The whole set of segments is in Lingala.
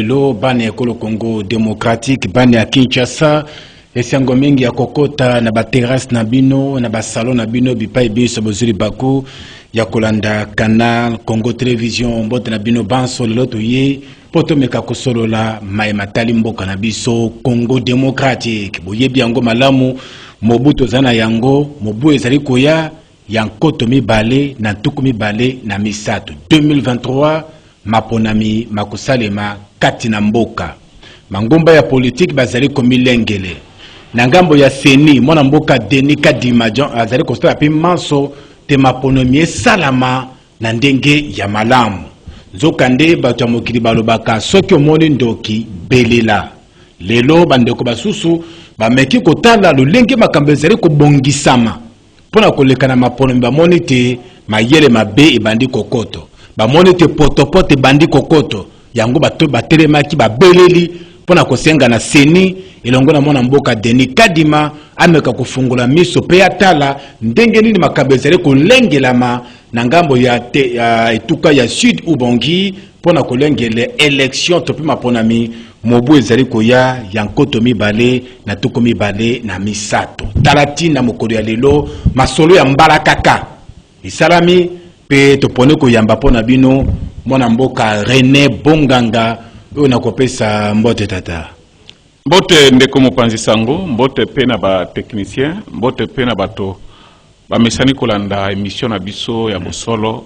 lelo bane ekolo Congo démocratique bane ya Kinshasa esango mingi ya kokota na ba terrasse na bino na ba salon na bino bipai biso bozuri baku ya kolanda canal Congo télévision mbote na bino banso lelo toye poto meka kosolola matali mboka na biso Congo démocratique boyebi yango malamu Mobutu zana yango mobu ezali koya yankoto mibale na tuku mibale na misato 2023 maponami makusalema kati na mboka mangomba ya politique bazali komilengele na ngambo ya seni mwana mboka Denis Kadima azali kostala pe manso te maponomi salama na ndenge ya malamu nzokande bato ya mokili balobaka soki omoni ndoki belela lelo bandeko basusu bameki kotala lolenge makambo ezali kobongisama pona koleka na maponomi bamoni te mayele mabe ebandi kokoto bamoni te potopote bandi kokoto yango bato batelemaki babeleli pona kosenga na seni elongo na mwana mboka Denis Kadima ameka kufungula miso pe atala ndenge nini makambo ezali kolengelama na ngambo ya etuka ya Sud Ubongi pona kolengele election topi maponami mobu ezali koya yankoto mibale na tuko mibale na misato talatina mokolo ya lelo masolo ya mbala kaka isalami pe topone koyamba pona bino mwana mboka René Bonganga oyo nakopesa mbote tata mbote ndeko mopanzi sango mbote pe na ba technicien mbote pe na bato bamesani kolanda émission na biso ya bosolo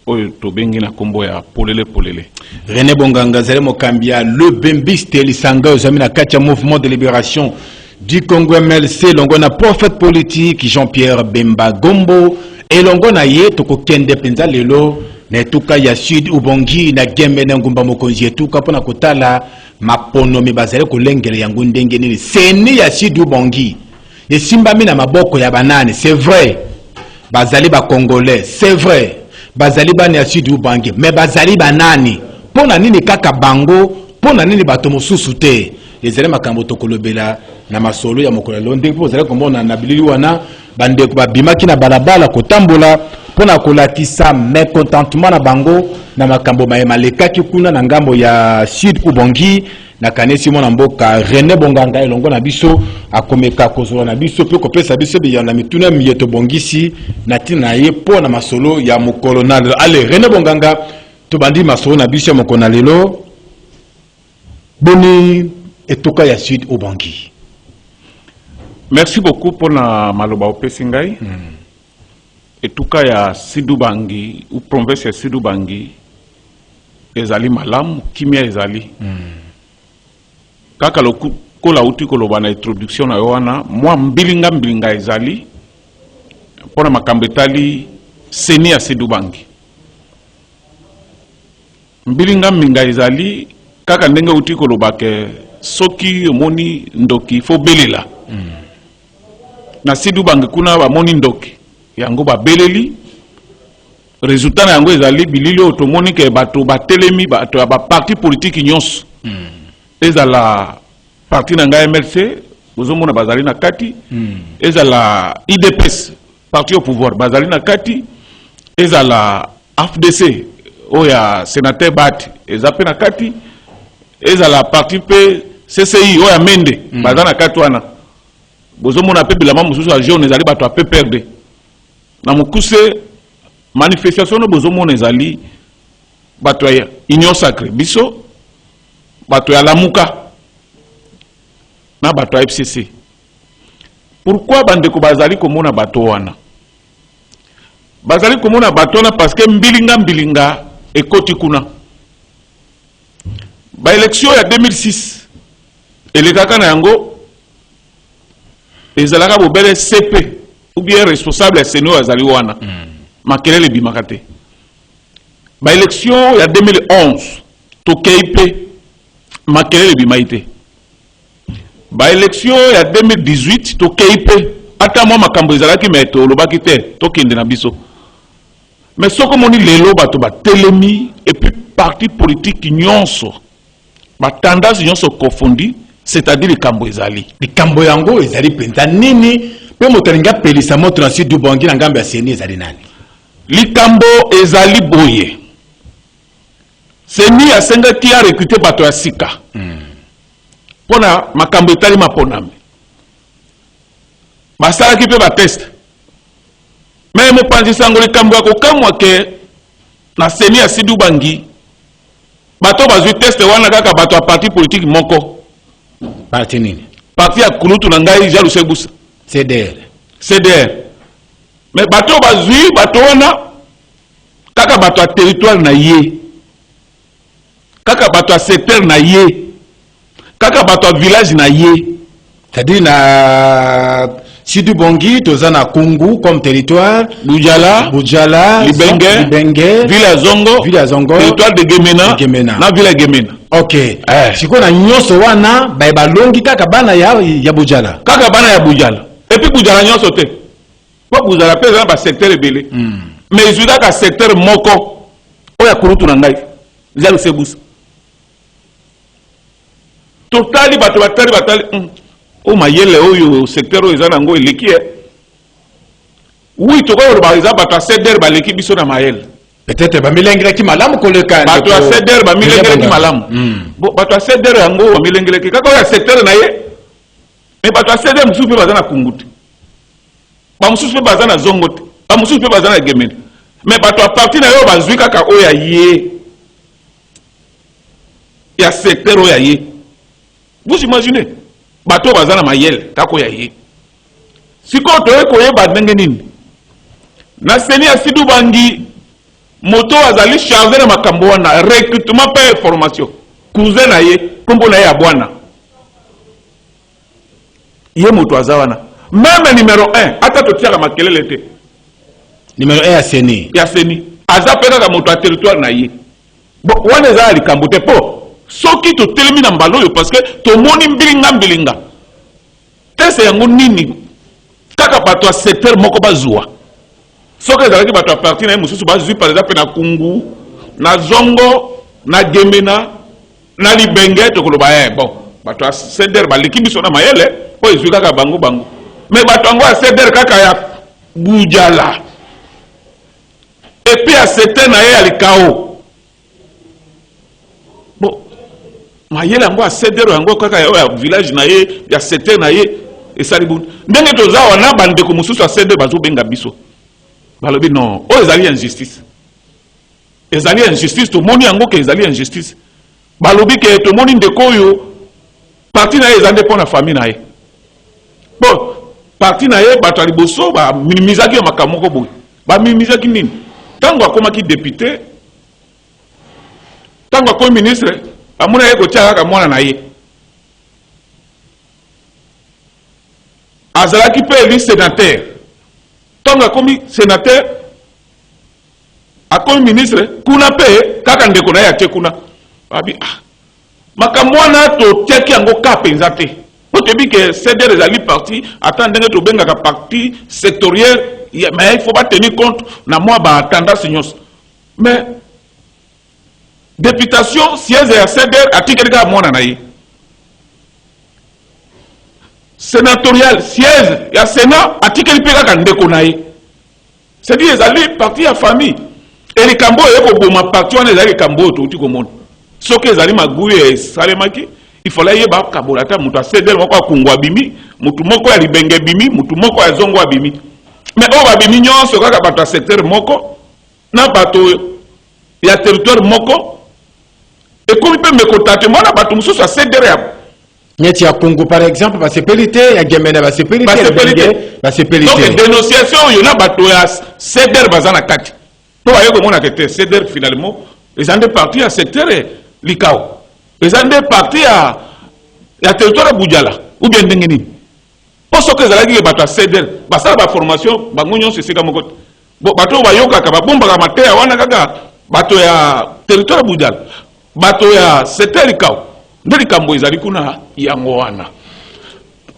oyo tobengi na kombo ya polele polele René Bonganga zale mokambia le bembiste lisanga ozami na kati ya mouvement de libération du Congo MLC longo na prophète politique Jean-Pierre Bemba Gombo elongo na ye tokokende penza lelo na etuka ya Sud Ubongi na gembe na ngumba mokonzi etuka pona kotala maponomi bazali kolengele yango ndenge nini seni ya Sud Ubongi esimbami na maboko ya banane c'est vrai bazali ba congolais c'est vrai bazali bana ya Sud Ubongi mais bazali banani pona nini kaka bango pona nini bato mosusu te ezali makambo tokolobela na masolo ya mokolo londe po bazali komona na bilili wana bandeko babimaki na balabala kotambola pona kolakisa mécontentement na bango na makambo malekaki kuna na ngambo ya Sud Ubongi na kanesi mwana mboka René Bonganga elongo na biso akomeka kozwa na biso pe kopesa biso bi na mituna miyeto bongisi na tina ye pona masolo ya mokolo na lelo ale René Bonganga to bandi masolo na biso ya mokolo na lelo boni etuka ya Sud Ubongi. Merci beaucoup pour na maloba opesi ngai etuka ya Sud Ubangi ou province ya Sud Ubangi ezali malamu kimia ezali kaka kola uti koloba na introduction na yoana mwa mbilinga ezali pona makambo etali seni ya Sud Ubangi mbilinga ezali kaka ndenge uti koloba ke soki omoni ndoki fo belela na Sud Ubangi kuna bamoni ndoki yango babeleli résultat na yango ezali bilili otomoni ke bato batelemi bato ya ba parti politique nyonso ezala parti na ngai MLC bozomona bazali na kati ezala IDPS parti au pouvoir bazali na kati ezala AFDC oya sénateur Bat ezape na kati ezala parti pe CCI oya Mende bazali na kati wana bozomona pe bilama mususu ya jaune ezali bato a PPRD na mukuse manifestation no bozomona ezali bato ya Union Sacrée biso bato ya Lamuka na bato ya FCC. Pourquoi bandeko bazali komona bato wana? Bazali komona bato wana parce que mbilinga ekoti kuna. Ba élection ya 2006 elekaka na yango ezalaka bobele CP ou bien responsable ya seno azali wana makelele bimakate. Ba élection ya 2011 tokeipe makelele bimaite. Ba élection ya 2018 tokeipe ata mwa makambo ezalaki meto lobaki te tokende na biso. Mais soko moni lelo bato ba telemi et puis parti politique nyonso ba tendance nyonso confondi c'est-à-dire likambo ezali. Likambo yango ezali penza nini pe motolinga pelisa moto na Sud Ubongi na ngambo ya seni ezali nani? Likambo ezali boye. Seni asenga qui a recruté bato ya sika. Pona makambo etali maponami. Basala ki pe ba test. Mais mo panzi sangoli kambo ko kamwa ke na seni ya Sidou Bangi. Bato bazui test wana kaka bato ya parti politique moko. Parti nini? Parti ya Kulutu na ngai Jalou Sebusa. CDR. Mais bato bazui bato wana kaka bato ya territoire na ye. Kaka bato ya secteur na ye. Kaka bato ya village na ye. C'est-à-dire na Sidou Bangi tozana Kungu comme territoire, Bujala, Libenge, Ville Zongo, territoire de Gemena, na Ville Gemena. OK. Siko na nyoso wana ba longi kaka bana ya Bujala. Kaka bana ya Bujala. Et puis Bujala nyoso te. Pas Bujala pe ba secteur ebele. Mais je ka secteur moko oya Kulutu na ngai. Jalou Sebusa. Totali batali o mayele oyo secteur oyo ezana ngo eleki oui to ko ba ezaba ta ceder ba leki biso na mayele peut-être ba milengele ki malamu koleka bato ya ceder ba milengele ki malamu bo bato ya ceder yango ba milengele ki kaka ya secteur na ye mais bato ya ceder mususu pe bazana kunguti ba mususu pe bazana zongote ba mususu pe bazana gemene mais bato ya parti na yo bazwi kaka oya ye ya secteur oya ye. Vous imaginez bato bazana mayele kako ya ye siko to eko ye badenge nini na seni ya Sidou Bangi moto azali chargé na makambo wana recrutement pe formation cousin na ye kombo na ye abwana ye moto azawana même numéro 1 ata to tiaka makelele te numéro 1 ya seni aza pe kaka moto a territoire na ye bon wana za likambo te po soki to telemi na mbalo yo parce que to moni mbilinga tese yango nini kaka bato ya secteur moko bazwa soki ezalaki bato ya parti na ye mosusu bazwi par exemple na Kungu na Zongo na Gemena na Libenge tokoloba bon bato ya CDR baleki biso na mayele po ezwi kaka bango mais bato yango ya CDR kaka ya Bujala et puis ya secteur na ye ya Likao mayele yango a ceder yango kaka ya village na ye ya secteur na ye esalibu ndenge toza wana bandeko mosusu a ceder bazo benga biso balobi non o ezali injustice to moni yango ke ezali injustice balobi ke to moni ndeko oyo parti na ye ezande pona famille na ye bon parti na ye bato liboso ba minimizaki yo makambo ko boy ba minimizaki nini tango akomaki député tango akomi ministre amuna ye kotia kaka mwana na ye azalaki pe eli sénateur tonga akomi sénateur akomi ministre kuna pe kaka ndeko na ye atie kuna abi makambo wana totiaki yango ka penza te po toyebi ke CDR ezali parti ata ndenge tobengaka parti sectoriel mais il faut pas tenir compte na mwa batendance nyonso mais députation siège ya CDR atikeli kaka mwana na ye sénatorial siège ya Sénat atikeli mpe kaka ndeko na ye c'est-à-dire ezali parti ya famille elikambo oyo ekoboma parti wana ezali likambo oyo touti komona soki ezali maguyi esalemaki il fallait yeba kabola ata moto ya CDR moko akungu abimi moto moko ya Libenge abimi moto moko ya Zongo abimi mais oyo babimi nyonso kaka bato ya secteur moko na bato ya territoire moko et comme peut me contacter moi na bato mususu a CDR ya Nyeti ya Kungu par exemple ba sepelité ya Gemena ba sepelité donc dénonciation yo na bato ya CDR bazana kati to ayo ko mona que CDR finalement les andé parti à secteur Likao les andé parti à territoire Bujala ou bien ndengeni pour ce que ezalaki bato ya CDR basala ba formation bango nyonso esika moko bo bato bayoka ka babomba ka mateya wana kaka bato ya territoire Bujala bato ya secteur Likao ndeli kambo ezali kuna yango wana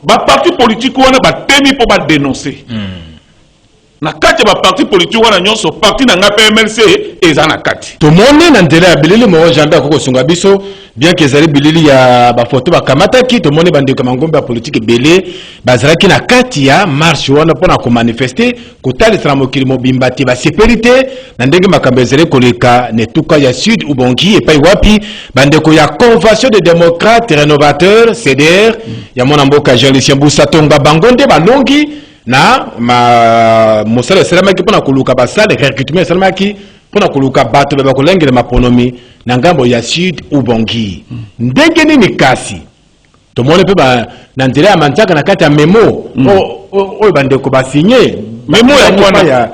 ba parti politique wana batemi po ba dénoncer na kati ba parti politique wana nyonso parti na nga PMLC eza na kati to moni na ndela ya bilili mo janda ko sunga biso bien que ezali bilili ya ba photo ba kamata ki to moni bande kama ngombe ya politique belé bazalaki na kati ya marche wana pona ko manifester ko talisana mokili mobimbati ba sécurité na ndenge makambo ezali koleka netuka ya sud ubongi et pa wapi bande ko ya convention des démocrates rénovateurs CDR ya mona mboka Jean-Lucien Boussa tonga bangonde balongi na ma mosala selamaki pona koluka basale recrutement selamaki pona koluka bato beba kolengela maponomi na ngambo ya sud ubongi ndenge nini kasi to mone pe ba na ndela ya manjaka na kati ya memo o bande ko ba signer memo ya mwana ya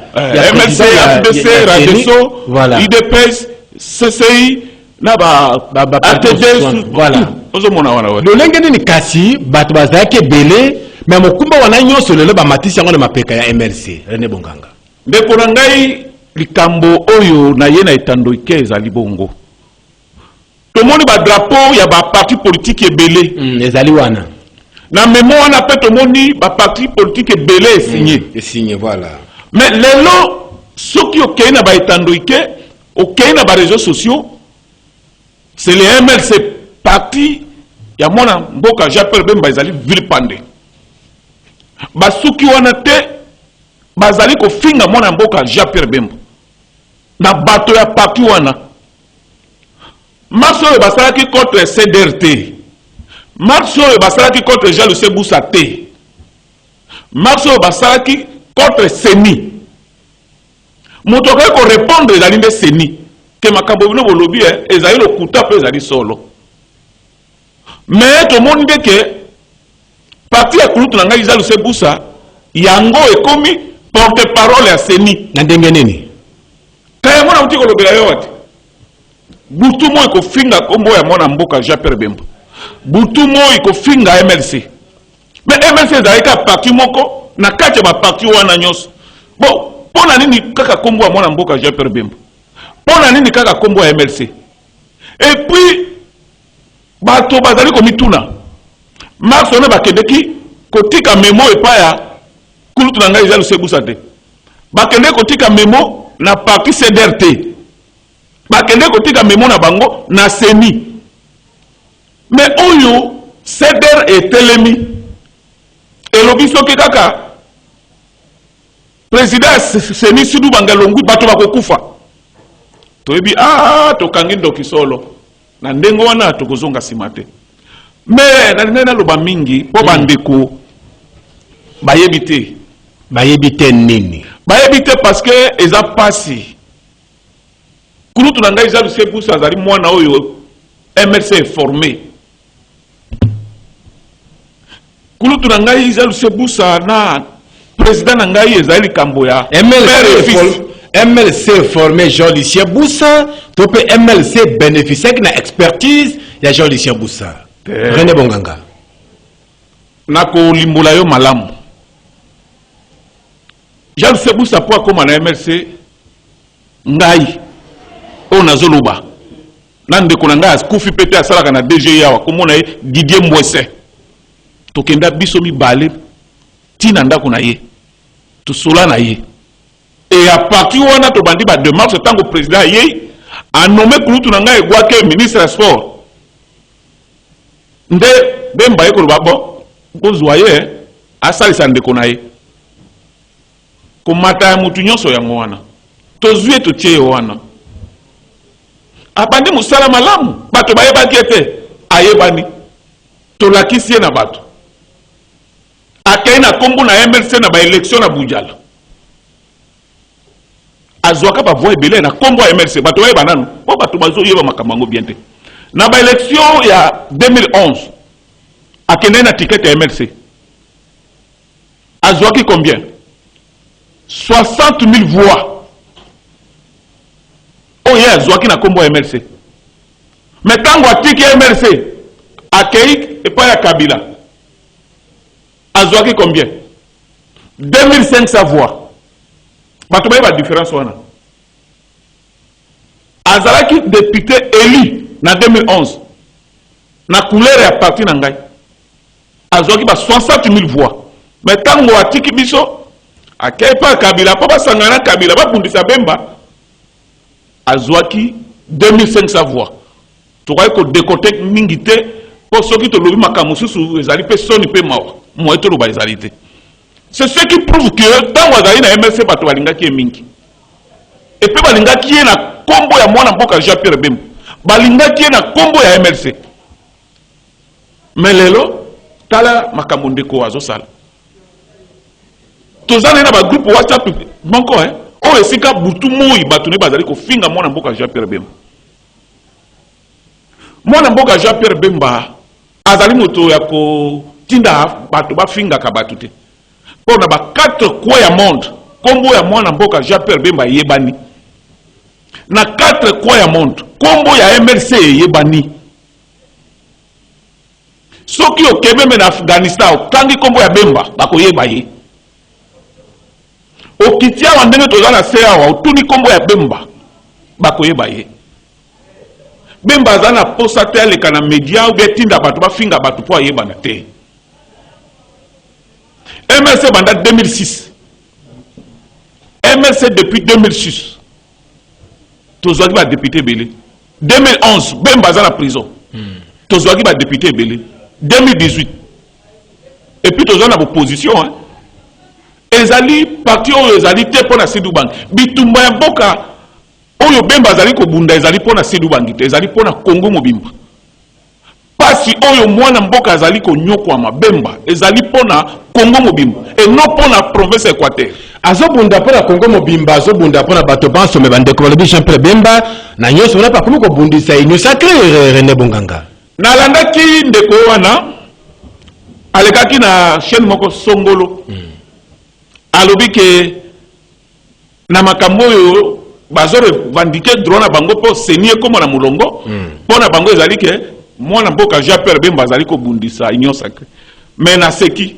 MLC FDC Radeso IDPS CCI na ba ATD voilà ozo mona wana wa lolenge nini kasi bato bazaki belé mais mokumba wana nyonso lelo ba matisi yango na mapeka ya MLC René Bonganga ndeko na ngai likambo oyo na ye na etando ike ezali bongo tomoni ba drapeau ya ba parti politique ebele ezali wana na memo wana pe tomoni ba parti politique ebele signé voilà mais lelo soki okei na ba etando ike okei na ba réseaux sociaux c'est le MLC parti ya mwana mboka Jean-Pierre Bemba ezali vilipande basuki wana te bazali ko finga mwana mboka Jean-Pierre Bemba na bato ya parti wana marche oyo basalaki contre CDRT marche oyo basalaki contre Jean-Lucien Boussa te marche oyo basalaki contre Seni moto okoki ko répondre ezali nde Seni ke makambo bino bolobi ezali lokuta mpe ezali solo mais tomoni nde ke parti ya kulutu na ngai Jean-Lucien Boussa yango ekomi porte parole ya Seni na ndenge nini kaya mwana muti kolobela yo wate butu mo iko finga kombo ya mwana mboka Jean-Pierre Bemba butu mo iko finga MLC mais MLC ezalika parti moko na kati ba parti wana nyonso bon pona nini kaka kombo ya mwana mboka Jean-Pierre Bemba pona nini kaka kombo ya MLC et puis bato bazali komituna Marx on a bakendeki kotika memo epa ya kulutu na ngai Jean-Lucien Boussa te bakende kotika memo na parti CDRT bakende kotika memo na bango na Seni mais oyo CDR etelemi elobi soki kaka président Seni Sidou Bangalongui bato bakokufa toyebi tokangi ndoki solo na ndengo wana tokozonga nsima te mais na loba mingi po bandeko bayebi te nini bayebi te parce que eza pasi kulutu na ngai Jean-Lucien Boussa azali mwana oyo MLC est formé kulutu na ngai Jean-Lucien Boussa na président na ngai ezali likambo ya MLC formé Jean-Lucien Boussa to pe MLC bénéficier na expertise ya Jean-Lucien Boussa René Bonganga nako limbola yo malamu Jean-Lucien Boussa po akoma na MLC ngai o nazoloba na ndeko na ngai askufi pete asalaka na DG yawa komona ye Didier Mbwese tokenda biso mibale tina ndako na ye tosola na ye et à partir wana to bandi ba démarche tango président ye a nommé kulutu na ngai egwake ministre des sports nde Bemba ekolo babo kozwa ye asalisa ndeko na ye komata ya mutu nyonso yango wana tozwi totie wana abandi musala malamu bato bayebaki ete ayebani tolakisi ye na bato akei na kombo na MLC na baélection na Bujala azwaka bavoix ebele na kombo ya MLC bato bayeba nanu po bato bazoyeba makambo yango bien te na baélection ya 2011 akende na ticket ya MLC azwaki combien 60 000 voix oye azwaki na kombo ya MLC mais tango atiki ya MLC akei epai ya Kabila azwaki combien 2500 voix bato bayeba différence wana azalaki député élu na 2011 na couleur ya parti na ngai azwaki ba 60 000 voix mais tango atiki biso akepa Kabila pa basangana Kabila ba bundisa Bemba azwaki 2500 voix to ko décoté mingité pour ceux qui te lobi makamususu ezali pe soni pe mawa mo to loba ezali te. C'est ce qui prouve que tant wazali na MLC bato balingaki mingi et puis balingaki na kombo ya mwana mboka Jean-Pierre Bemba balingaki na kombo ya MLC mais lelo tala makambo ndeko azo sala tozana na ba groupe WhatsApp banko o esika butu moi bato ne bazali ko finga mwana mboka Jean-Pierre Bemba mwana mboka Jean-Pierre Bemba azali moto ya ko tinda bato ba finga ka bato te pona ba 4 coins ya monde kombo ya mwana mboka Jean-Pierre Bemba yebani na 4 coins ya monde kombo ya MLC yebani soki okebeme na Afghanistan okangi kombo ya Bemba bakoyeba ye okitia wandenge tozana seya wa otuni kombo ya Bemba bakoyeba ye Bemba azana posa te aleka na media ou bien tinda bato bafinga bato po ayeba na te MLC banda 2006 MLC depuis 2006 tozwaki ba député belé 2011 Bemba azana prison tozwaki ba député belé 2018 et puis tozana opposition ezali parti oyo ezali te pona Sidou Bangi bitumba ya mboka oyo Bemba azali ko bunda ezali pona Sidou Bangi te ezali pona Congo mobimba pasi oyo mwana mboka azali ko nyokwama Bemba ezali pona Congo mobimba et non pona province Équateur azobunda pona Congo mobimba azobunda pona bato banso me bande ko balobi Jean-Pierre Bemba na nyonso na pa komi ko bundisa inyo sacré René Bonganga nalandaki ndeko wana alekaki na chaîne moko Songolo alobi ke na makambo oyo bazore vandike droit na bango po senie komo na mulongo pona bango ezali ke mwana mboka Jean-Pierre Bemba azali ko bundisa union sacrée mais na seki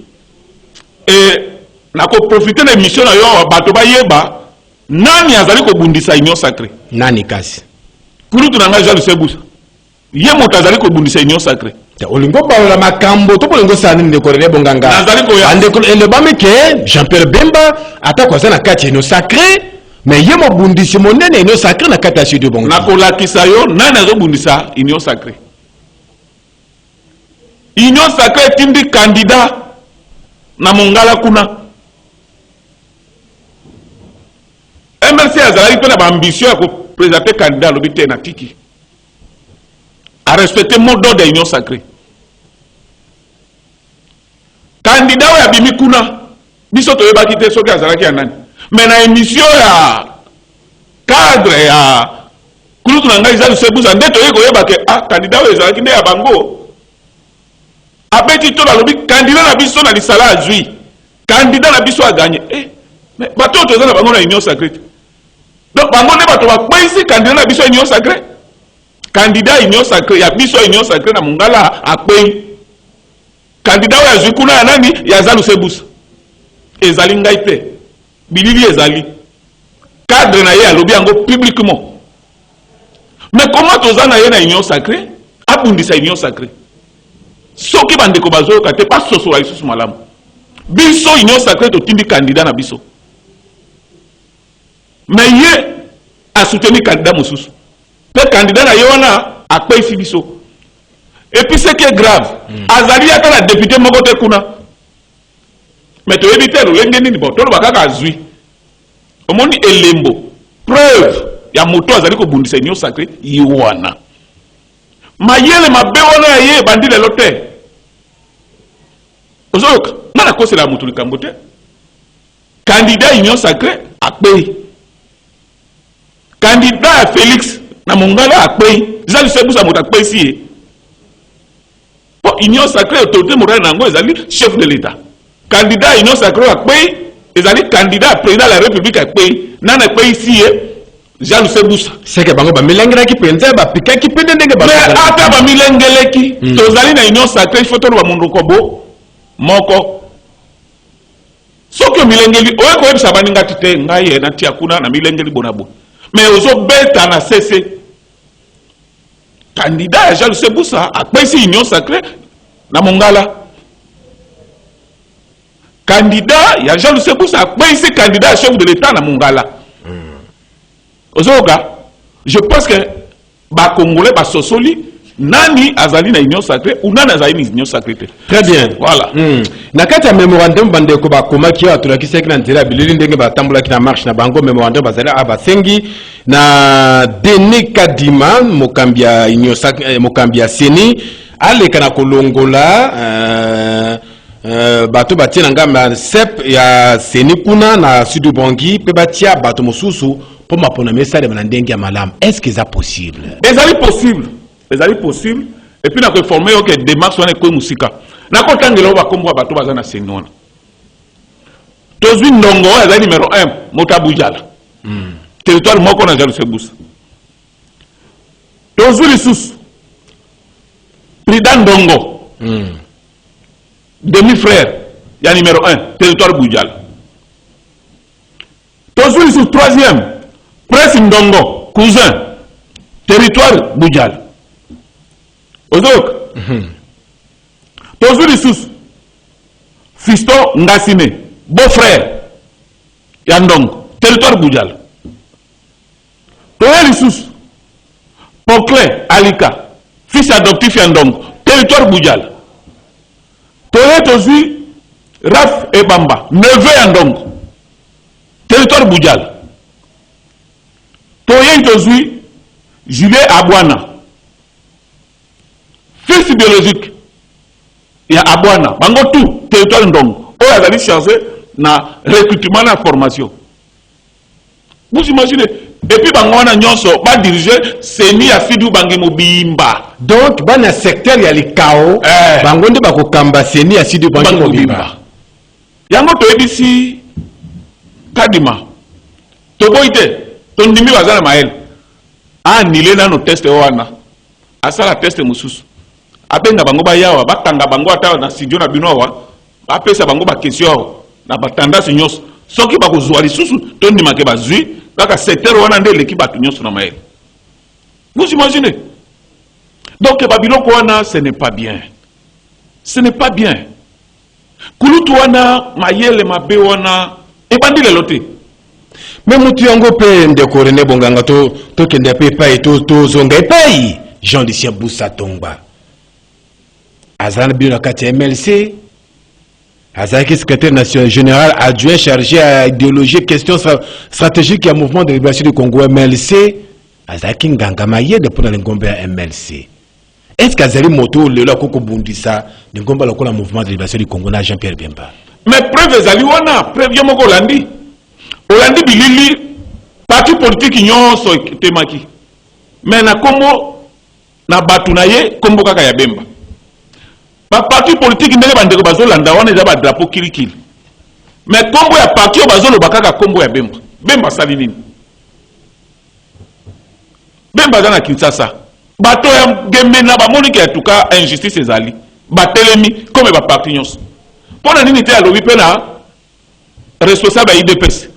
et na ko profiter na émission na yo bato bayeba nani azali ko bundisa union sacrée nani kasi kulutu na nga Jean Lusebusa ye moto azali ko bundisa union sacrée olingo la makambo to polingo sani ndeko René Bonganga nazali ko ya ndeko le bameke Jean-Pierre Bemba atako sana kati union sacrée mais ye mo bundisi monene union sacrée na kati ya Sidou Bangi na ko lakisa yo nani azo bundisa union sacrée union sacrée tindi candidat na Mongala kuna MLC azali pe na ba ambition ya ko présenter candidat lobi te na tiki à respecter mot d'ordre de l'union sacrée. Candidat ya bimi kuna biso to yeba kite soki azalaki ya nani mais na émission ya cadre ya kulutu na ngai Jean Lusebusa nde to yeko yeba ke candidat oyo ezalaki nde ya bango abeti to balobi candidat na biso na lisala azwi candidat na biso a gagné mais bato to ezala bango na union sacrée donc bango nde bato bakwesi candidat na biso union sacrée candidat union sacrée ya biso union sacrée na Mongala akwei candidat ya zikuna ya nani ya Jean Lusebusa ezali ngai te bilili ezali cadre na ye alobi yango publiquement mais comment tozana ye na union sacrée abundisa union sacrée soki bandeko bazoyoka te pas sosola lisusu malamu biso union sacrée totindi candidat na biso mais ye a soutenu candidat mosusu pe candidat na ye wana akpeisi biso et puis ce qui est grave azali ata na député moko te kuna mais toyebi te lolenge nini bo toloba kaka azwi omoni elembo preuve ya moto azali kobundisa union sacrée ye wana mayele mabe wana ya ye bandi lelo te ozoyoka nga nakosela ya moto likambo te candidat union sacrée akpei candidat ya Félix na Mongala akpei Jean Lusebusa moto akpeisi ye po union sacrée autorité morale nango ezali chef de l'état candidat union sacrée akpei ezali candidat président de la république akpei nana akpeisi ye Jean Lusebusa c'est que bango ba milengelaki penza ba pikaki pende ndenge ba mais ata ba milengeleki tozali na union sacrée il faut to ba mundu kobo moko soki milengeli oyo ko yebisa baninga tite ngai na tia kuna na milengeli bonabo mais ozo beta na CC candidat Jean Lusebusa akpesi union sacrée na Mongala candidat, il y a Jean Lucien Boussa, mais ici candidat chef de l'État na Mongala. Je pense que les Congolais, les Sosoli, nani azali na union sacrée ou nani azali na union sacrée. Très bien. Voilà. Nakati ya memorandum bande ko ba koma ki atula ki sekna ntela bilili ndenge ba tambula ki na marche na bango memorandum bazali abasengi na Denis Kadima mokambia union sacrée mokambia seni aleka na kolongola bato batie na ngamba sep ya seni kuna na Sud Bangi pe batia bato mosusu pour ma pona message na ndenge ya malamu. Est-ce que ça possible? Ezali possible. Ezali possible. Et puis na ko former OK démarche wana ko musika. Na ko tangela ba kombo bato bazana seni wana. Tozwi ndongo ezali numéro 1 Motabujala. Territoire moko na Jean Sebusa. Tozwi lisusu Prida Ndongo. Demi-frère, il y a numéro 1, territoire Boudjal. Tozuli sur troisième, Prince Ndongo, cousin, territoire Boudjal. Ozok. Tozuli sur Fiston Ngassine, beau-frère, Yandongo, territoire Boudjal. Tozuli sur Poclé Alika, fils adoptif Yandongo, territoire Boudjal. Toye aussi Raf Ebamba, neveu Yandongo, territoire Boudjal. Toye aussi Julien Abouana, fils biologique, il y a Abouana, bango tout, territoire Ndongo. On a allé chercher na recrutement na formation. Vous imaginez? Et puis bango na nyonso ba diriger seni ya Fidu Bangi Mobimba. Donc bana secteur ya likao bango nde bako kamba seni ya Fidu Bangi Mobimba. Yango to ebisi Kadima. To boite to ndimi bazana mael. Anile na no test wana. Asala test mususu. Abenga bango ba yawa batanga bango ata na studio na binowa. Apesa bango ba question na batanda nyonso. Soki bako zwa lisusu to ndima ke bazwi. Kaka secteur wana nde l'équipe a tenu sur la maille. Vous imaginez? Donc Babylone wana ce n'est pas bien. Ce n'est pas bien. Kulutu wana mayele mabe wana ebandi le loté. Mais mutu yango pe ndeko René Bonganga to kende pe pai to zonga pai Jean Lucien Boussa Tongba. Azana bino kati MLC. Azaki secrétaire national général adjoint chargé à idéologie questions stratégiques et mouvement de libération du Congo MLC. Azaki nganga mayede pour le ngombe à MLC. Est-ce qu'Azali moto le koko bundisa de ngomba le mouvement de libération du Congo na Jean-Pierre Bemba? Mais preuve ezali wana, preuve yomoko Olandi. Olandi bilili parti politique nyonso temaki. Mais na kombo na batu na ye kombo kaka ya Bemba. Ba parti politique ndenge bandeko bazolanda wana eza ba drapeau kilikili. Mais kombo ya parti bazolo bakaka kombo ya Bemba. Bemba sali nini? Bemba zana Kinshasa. Bato ya gembe na ba monike ya tuka injustice ezali. Batelemi comme ba parti nyonso. Pona nini te alobi pena responsable ya IDPS.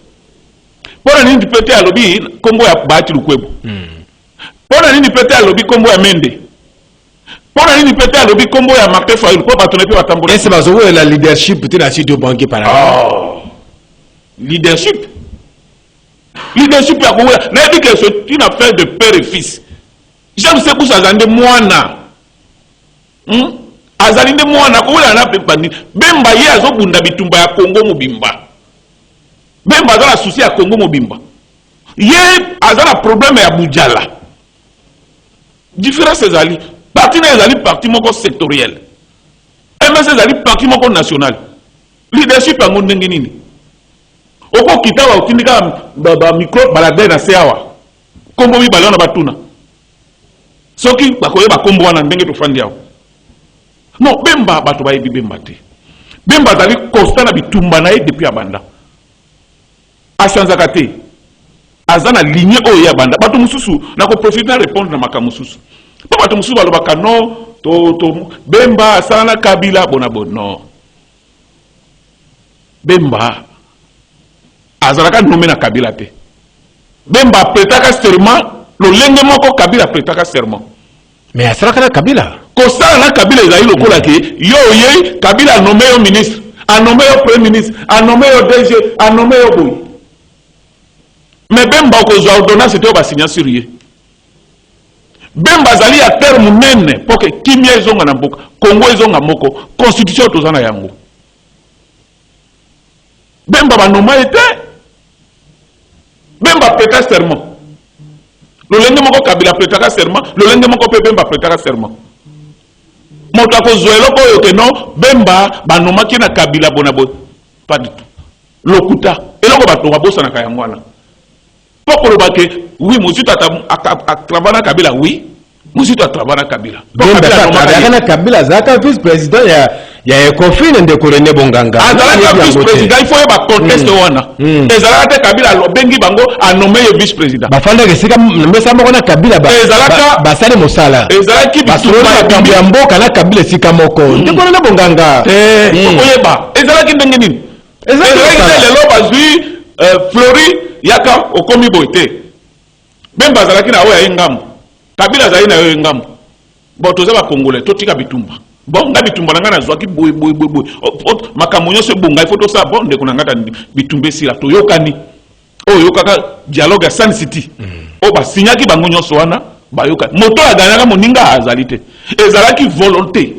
Pona nini pete alobi kombo ya Bahati Lukwebo. Pona nini pete alobi kombo ya Mende. Pona nini pete alobi kombo ya Martin Fayulu po batone pe batambola. Est-ce bazo la leadership peut na Sud Bangi par exemple. Leadership. Leadership ya Kongo na dit que c'est une affaire de père et fils. J'aime ce que azande mwana. Azalinde mwana ko na pepani. Bemba ye azobunda bitumba ya Kongo mobimba. Bemba za la souci ya Kongo mobimba. Ye azala problème ya Boudjala. Différence ezali. Parti na ezali parti moko sectoriel. MS ezali parti moko national. Leadership yango ndenge nini? Oko kitawa okindika ba micro balade na seawa. Kombo mi balona batuna. Soki bakoye ba kombo wana ndenge to fandi yawo. Non, Bemba bato ba yebi Bemba te. Bemba zali constant na bitumba na ye depuis abanda. Achanzaka te. Azana ligne oyo ya banda. Bato mususu na ko profiter répondre na maka mususu. Pa bato mususu balobaka non to Bemba asana Kabila bono. Bemba azalaka nommé na Kabila te. Bemba pretaka serment lo lenge moko Kabila pretaka serment. Mais asala na Kabila. Kosala na Kabila ezali lokola ke yo ye Kabila nommé yo ministre. a nommé au premier ministre, a nommé au DG, a nommé au boy. Mais Bemba ko zo ordonnance te ba signer sur yé. Bemba zali à terme nene pour que kimia ezonga na mboka, Congo ezonga moko, constitution tozana yango. Bemba ba noma été Bemba prêta serment. Le lenge moko Kabila prêtera serment, le lenge moko pe Bemba prêtera serment. Moto ko zoelo ko yo que non Bemba ba noma ki na Kabila bonabo pas du tout. Lokuta eloko ba to babosa na kayangwana. Pourquoi le oui, monsieur a travaillé à Kabila, oui. Monsieur a travaillé à Kabila. Kabila, Zaka vice-président, il y a un conflit de Kourené Bonganga. Vice-président, il faut y avoir conteste. Et Zalaka Kabila, Bengi Bango a nommé le vice-président. Bafanda que c'est comme ça, on Kabila. Et Zalaka, Basale Mosala. Et Zalaka qui Basala Kambiambo, Kana Kabila Sikamoko. De Kourené Bonganga. Et Zalaka qui Bengenin. Et Zalaka qui Flori. Yaka okomi boite Bemba zalaki na oya ngam Kabila zali na oya ngam bon toza ba congolais totika bitumba bon nga bitumba nga na zwaki boy makamonyo se bonga il faut to ça bon de kuna ngata bitumbe sila to yokani oyo kaka dialogue à Sun City o ba signaki bango nyonso wana ba yokani moto aganyaka moninga azalite ezalaki volonté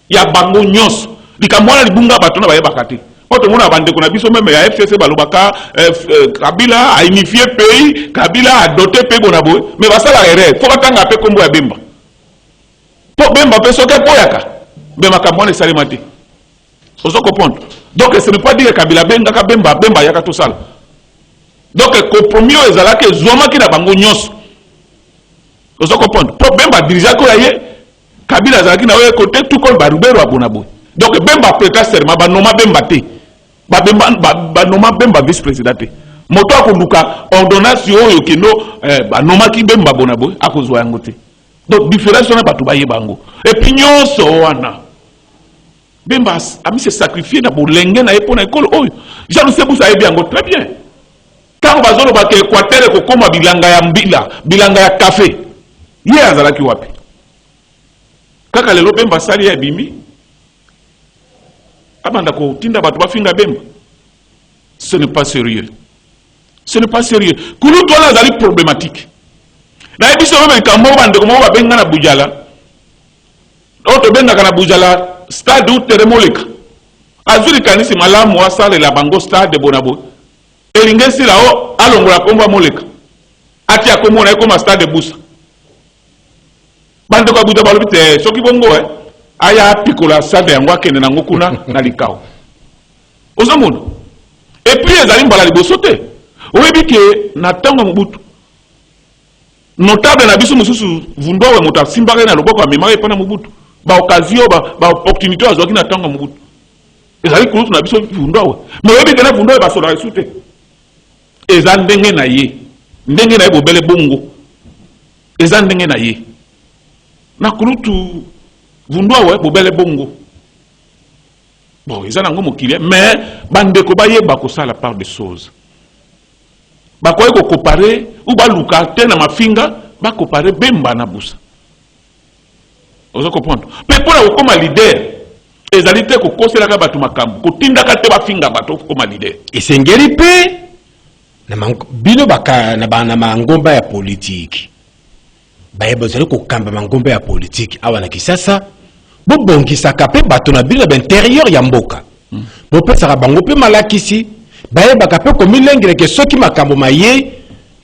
ya bango nyonso likamwana libunga batona baye bakate. Quand on a bandé qu'on a biso même à FCC Balobaka, Kabila a unifié pays, Kabila a doté pays bonabo, mais va ça la erreur. Faut attendre un peu comme moi Bemba. Pour Bemba peut sauter pour Yaka. Bemba Kamon est salimate. Faut se comprendre. Donc ce n'est pas dire que Kabila Bemba Yaka tout ça. Donc compromis aux ala que Zoma qui n'a pas ngonyos. Faut se comprendre. Pour Bemba dirigeant quoi y est, Kabila Zaki n'a pas côté tout comme Barubero à Bonabo. Donc Bemba prêta serment, Banoma Bemba té. Banoma Bemba vice-président. Moto akonduka ordonnance yo kino banoma ki Bemba bonabo akozwa yango te. Donc différence na batu baye bango. Et puis nyonso wana. Bemba ami se sacrifier na bolenge na epona école oyo. Je ne sais vous savez bien très bien. Quand bazolo ba ke Équateur ko koma bilanga ya mbila, bilanga ya café. Ye azalaki wapi? Kaka lelo Bemba sali ya bimi. Abanda ko tinda batu bafinga Bemba. Ce n'est pas sérieux. Ce n'est pas sérieux. Kulu to na zali problématique. Na ebiso même kambo bande ko ba benga na bujala. Oto benga kana bujala stade ou teremoleka. Azuri kanisi malamu wa sale la bango stade bonabo. Elingesi lao alongola komba moleka. Ati akomona ko ma stade busa. Bande ko buja balobite soki bongo aya pikola stade yango akende nango kuna na likao. Ozamona. Et puis les alim bala libosote. Oyebi ke na tango mubutu. Notable na biso mususu vundowe mota simbare na loboko amemare pana mubutu. Ba occasion ba opportunité azwaki na tango mubutu. Ezali kulutu na biso vundowe. Mais oyebi ke na vundowe ba sola resute. Eza ndenge na ye. Ndenge na ye bobele bongo. Eza ndenge na ye. Na kulutu vundowe bobele bongo. Bon, ils ont mokili, mais bandeko baye bakosa la part des choses. Bakoye ko comparer ou ba luka tena mafinga, ba comparer Bemba na busa. Vous comprenez? Mais pour la comme leader, ezalité ko kosela ka batu makambo, ko tinda ka te ba finga batu comme leader. Et c'est ngeli pe na bino baka na bana mangomba ya politique. Baye bozali ko kamba mangomba ya politique awana kisasa. Bobongisa kape bato na bino d'intérieur ya mboka. Bopesaka bango pe malakisi, baye bakape komilengele ke soki makambo maye,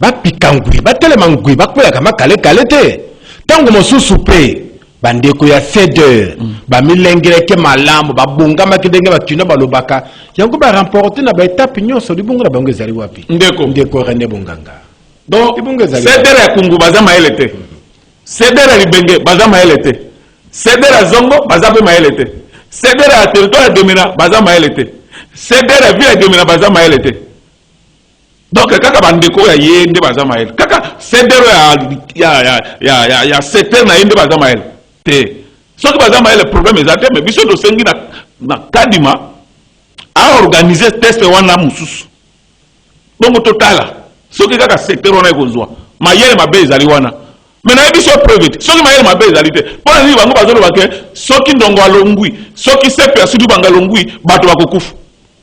ba pikangui, ba telemangui, ba kwelaka makale kale te. Tango mosusu pe bandeko ya cédeur, ba milengele ke malamu, ba bongama ke ndenge bakino balobaka, yango ba remporter na ba étape nyonso libongo na bango ezali wapi? Ndeko René Bonganga. Donc cédeur ya kungu baza maelete. Cédeur ya libenge baza maelete. Cédera zongo bazape maelete. Cédera territoire de Gemina baza maelete. Cédera ville de Gemina baza maelete. Donc kaka bandeko ya yende baza mael. Kaka cédera ya secteur na yende baza mael. Te. Ce qui baza mael le problème est mais biso do sengi na kadima a organiser test wana mususu. Donc totala. Ce qui kaka secteur wana ekozwa. Mayele mabe ezali wana. Mais na biso preuve soki mayele mabe ezalité pona ni bango bazolo bake soki ndongo alongwi soki sepe asidu bangalongwi bato bakokufa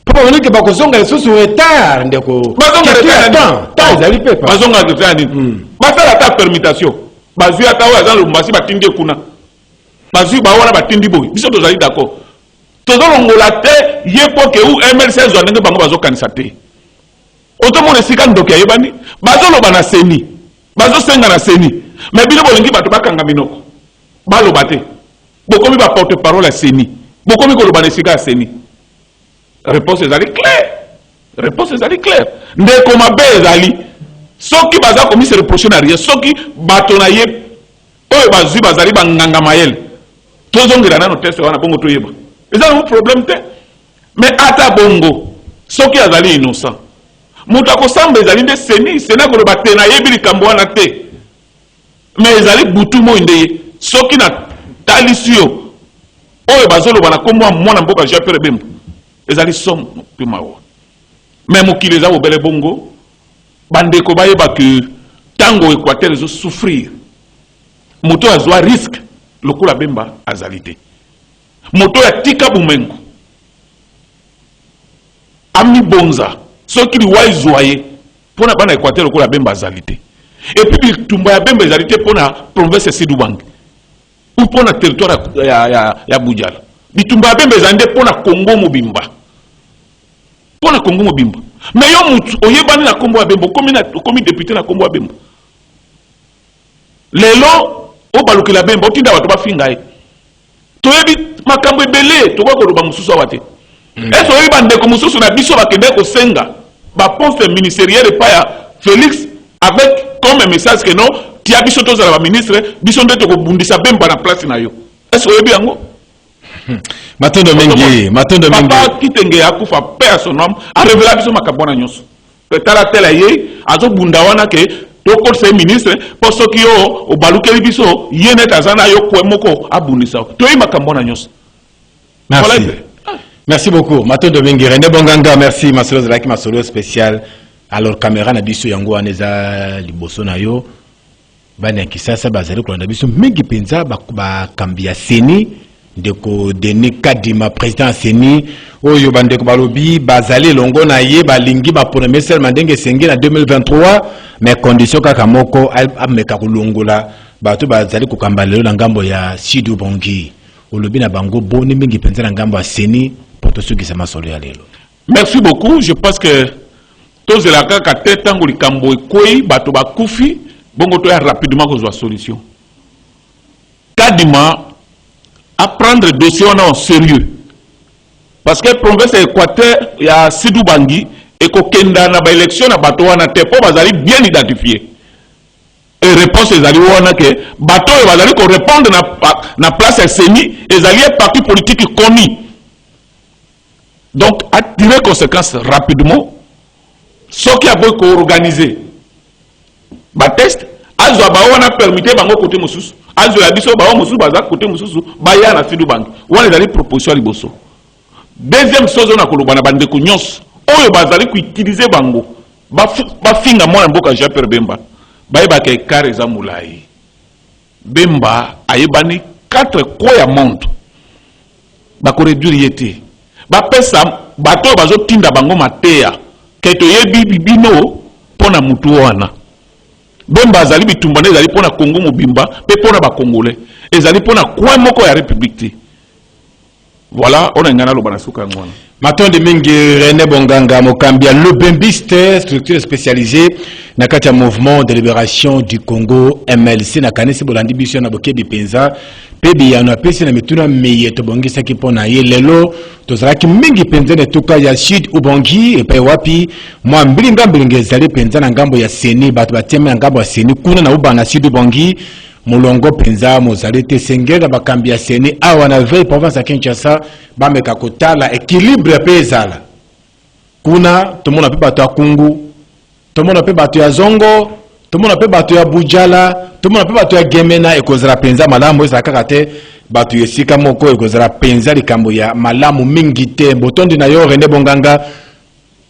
papa on que bakozonga lisusu retard ndeko bazonga retard ta ezali pepa bazonga retard nini basala ta permutation bazwi ata oyo aza lumbasi batindi kuna bazwi bawana batindi boy biso tozali d'accord tozolongola te ye po ke u MLC ezwa ndenge bango bazokanisa te otomona esika ndoki ayebani bazoloba na seni bazosenga na seni mais bino bolingi bato bakanga minoko baloba te bokomi ba porte parole ya seni bokomi koloba na esika ya seni réponse ezali claire ndeko mabe ezali soki baza komise reproche na rien soki bato na ye oyo bazwi bazali banganga mayele tozongela nano teste wana bongo toyeba eza na problème te mais ata bongo soki azali innocent moto akosamba ezali nde seni akoloba te nayebi likambo wana te mais ezali butu moi nde ye soki na talisi yo oyo bazoloba na kombo mwana mboka Jean Pierre Bemba ezali somme mpe mawa mais mokili eza bobele bongo bandeko bayeba ke tango Équateur ezosouffrir moto azwa risque lokola Bemba azali te moto ya tika bumengo ami bonza soki liwa ezwa ye mpona bana Équateur lokola Bemba azali te et puis bitumba ya Bemba ezali te mpona province Sud Ubangi ou mpona territoire ya Bujala bitumba ya Bemba ezali nde mpona Congo mobimba mais yo mutu oyebani na kombo ya Bemba okomi député na kombo ya Bemba lelo obalukela Bemba otinda bato bafinga ye toyebi makambo ebele tokoki koloba mosusu awa te ese oyebi bandeko mosusu na biso bakende kosenga baposte ministériel epai ya Félix avec comme message que non tia biso tozala baministre biso nde tokobundisa Bemba na place na yo ese oyebi yango matondo mengi papa kitenge akufa paix à son homme a révélé biso makambo na nyonso tala tela ye azobunda wana ke tokolisa ministre po soki yo obalukeli biso ye neti aza na yo kwe moko abundisa toyebi makambo na nyonso. Merci beaucoup matondo mengi René Bonganga merci masolo zalaki masolo spécial alors caméra na biso yango wana eza liboso na yo bana kisasa bazali kolanda biso mingi penza bakambi ya seni ndeko Denis Kadima président seni oyo bandeko balobi bazali longo na ye balingi ba premier seulement ndenge sengi na 2023 mais condition kaka moko ameka kulongola bato bazali kokamba lelo na ngambo ya Sud Ubangi olobi na bango boni mingi penza na ngambo ya seni poto sukisa masolo ya lelo. Merci beaucoup, je pense que tous la kaka tête tango likambo ekoi bato bakufi bongo to ya rapidement kozwa solution. Kadima à prendre dossier en sérieux parce que province Équateur ya Sud Ubangi et kokenda na ba élection na bato wana te po bazali bien identifié et réponse ezali wana que bato bazali ko répondre na place ya seni ezali parti politique connu donc à tirer conséquence rapidement ce qui a beau organiser ba test azwa ba wana permettre bango côté mosusu azwa biso ba mosusu baza côté mosusu ba ya na Sud Ubangi wana ezali proposition liboso. Deuxième chose na koloba na bandeko nyonso oyo bazali ku utiliser bango ba finga mwana mboka Jean Pierre Bemba bayeba ke kare za mulai Bemba ayebani 4 coins ya monde ba ko réduire yete ba pesa bato bazo tinda bango mateya ke to yebi bibino pona mutu wana Bemba azali bitumbane ezali pona Congo mobimba pe pona ba Congolais ezali pona coin moko ya république. Voilà, on a un gana lobana suka ngwana. Matonde mingi René Bonganga Mokambia le Bembiste structure spécialisée na kati ya mouvement de libération du Congo MLC na kanisi bolandi biso na bokebi penza pebi ya na pesi na mituna meye to bongisa ki pona ye lelo to zalaki mingi penza ne tuka ya Sud Ubangi e pe wapi mwa mbilinga ezali penza na ngambo ya seni bato bateme na ngambo ya seni kuna na ubana Sud Ubangi mulongo penza mozalete sengela bakambi ya seni awa na veille province ya Kinshasa bameka kotala équilibre pezala kuna tomona pe bato ya Kungu tomona pe bato ya Zongo tomona pe bato ya Bujala tomona pe bato ya Gemena ekozala penza malamu eza kaka te bato yesika moko ekozala penza likambo ya malamu mingi te botondi na yo René Bonganga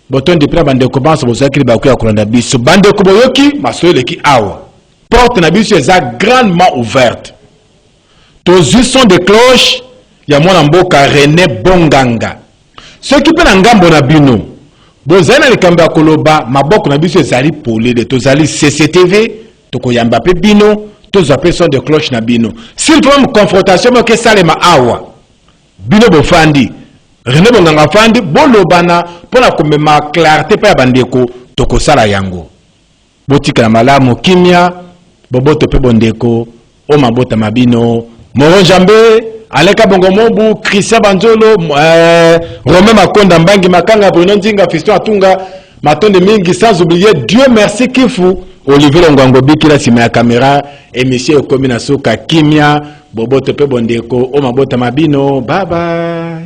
botondi pre bandeko banso bozaki bakoya kolanda biso bandeko boyoki masoyeleki awa porte na biso eza grandement ouverte. Tozwi son de cloche ya mwana mboka René Bonganga. Soki mpe na ngambo na bino bozali na likambo ya koloba maboko na biso ezali polele, tozali CCTV tokoyamba mpe bino, tozwa mpe son de cloche na bino. S'il faut une confrontation moke esalema awa bino bofandi René Bonganga fandi bolobana mpona komema clarté mpe ya bandeko tokosala yango. Botikala malamu kimia boboto mpe bondeko o mabota mabino Moro Njambe, Aleka Bongomobu, Christian Banzolo, Romain Makonda Mbangi Makanga, Bruno Nzinga, Fiston Atunga, Matonde Mingi, sans oublier Dieu merci Kifu, Olivier Longango Bikila Sima ya caméra, et Monsieur Okomina Soka Kimia, Bobo Tepe Bondeko, Omabota Mabino, bye bye.